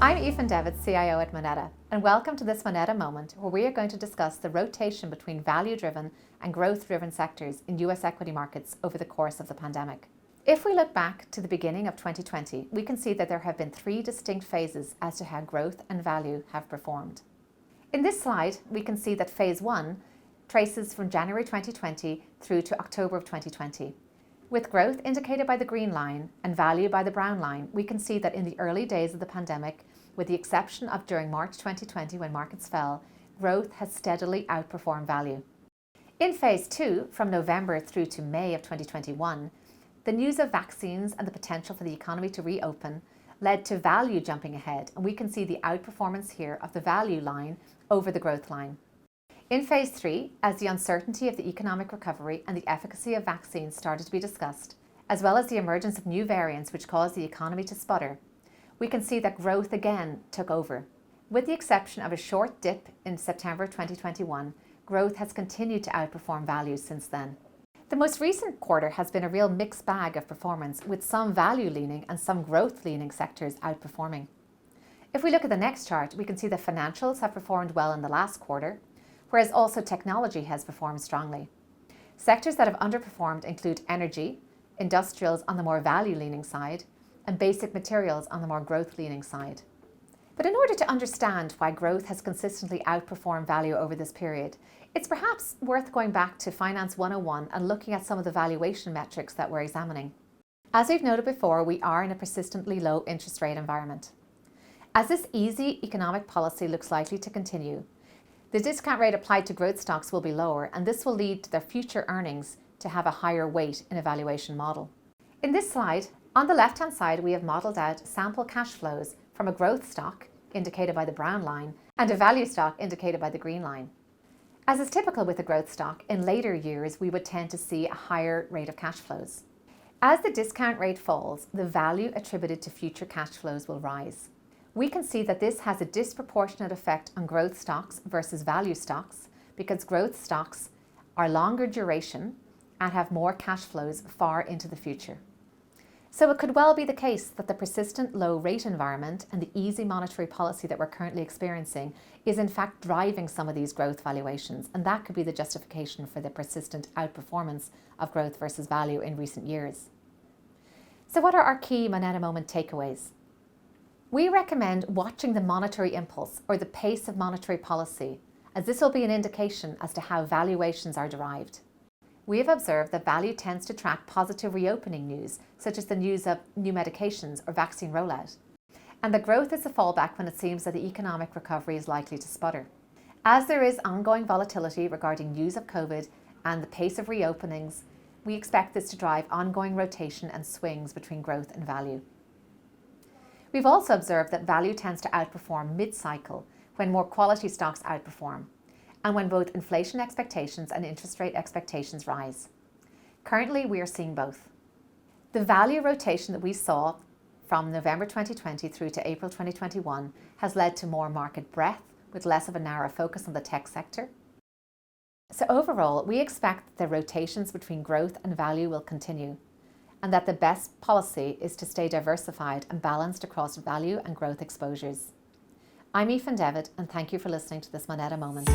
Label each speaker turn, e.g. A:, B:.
A: I'm Aoiffin Devitt, CIO at Moneta, and welcome to this Moneta moment where we are going to discuss the rotation between value-driven and growth-driven sectors in US equity markets over the course of the pandemic. If we look back to the beginning of 2020, we can see that there have been three distinct phases as to how growth and value have performed. In this slide, we can see that phase one traces from January 2020 through to October of 2020. With growth indicated by the green line and value by the brown line, we can see that in the early days of the pandemic, with the exception of during March 2020 when markets fell, growth has steadily outperformed value. In phase two, from November through to May of 2021, the news of vaccines and the potential for the economy to reopen led to value jumping ahead, and we can see the outperformance here of the value line over the growth line. In phase three, as the uncertainty of the economic recovery and the efficacy of vaccines started to be discussed, as well as the emergence of new variants which caused the economy to sputter, we can see that growth again took over. With the exception of a short dip in September 2021, growth has continued to outperform value since then. The most recent quarter has been a real mixed bag of performance, with some value-leaning and some growth-leaning sectors outperforming. If we look at the next chart, we can see that financials have performed well in the last quarter, whereas also technology has performed strongly. Sectors that have underperformed include energy, industrials on the more value-leaning side, and basic materials on the more growth-leaning side. But in order to understand why growth has consistently outperformed value over this period, it's perhaps worth going back to Finance 101 and looking at some of the valuation metrics that we're examining. As we've noted before, we are in a persistently low interest rate environment. As this easy economic policy looks likely to continue, the discount rate applied to growth stocks will be lower, and this will lead to their future earnings to have a higher weight in a valuation model. In this slide, on the left-hand side, we have modelled out sample cash flows from a growth stock, indicated by the brown line, and a value stock, indicated by the green line. As is typical with a growth stock, in later years we would tend to see a higher rate of cash flows. As the discount rate falls, the value attributed to future cash flows will rise. We can see that this has a disproportionate effect on growth stocks versus value stocks because growth stocks are longer duration and have more cash flows far into the future. So it could well be the case that the persistent low rate environment and the easy monetary policy that we're currently experiencing is in fact driving some of these growth valuations, and that could be the justification for the persistent outperformance of growth versus value in recent years. So what are our key Moneta moment takeaways? We recommend watching the monetary impulse or the pace of monetary policy, as this will be an indication as to how valuations are derived. We have observed that value tends to track positive reopening news, such as the news of new medications or vaccine rollout. And the growth is a fallback when it seems that the economic recovery is likely to sputter. As there is ongoing volatility regarding news of COVID and the pace of reopenings, we expect this to drive ongoing rotation and swings between growth and value. We've also observed that value tends to outperform mid-cycle when more quality stocks outperform, and when both inflation expectations and interest rate expectations rise. Currently, we are seeing both. The value rotation that we saw from November 2020 through to April 2021 has led to more market breadth with less of a narrow focus on the tech sector. So overall, we expect that the rotations between growth and value will continue, and that the best policy is to stay diversified and balanced across value and growth exposures. I'm Aoiffin Devitt, and thank you for listening to this Moneta moment.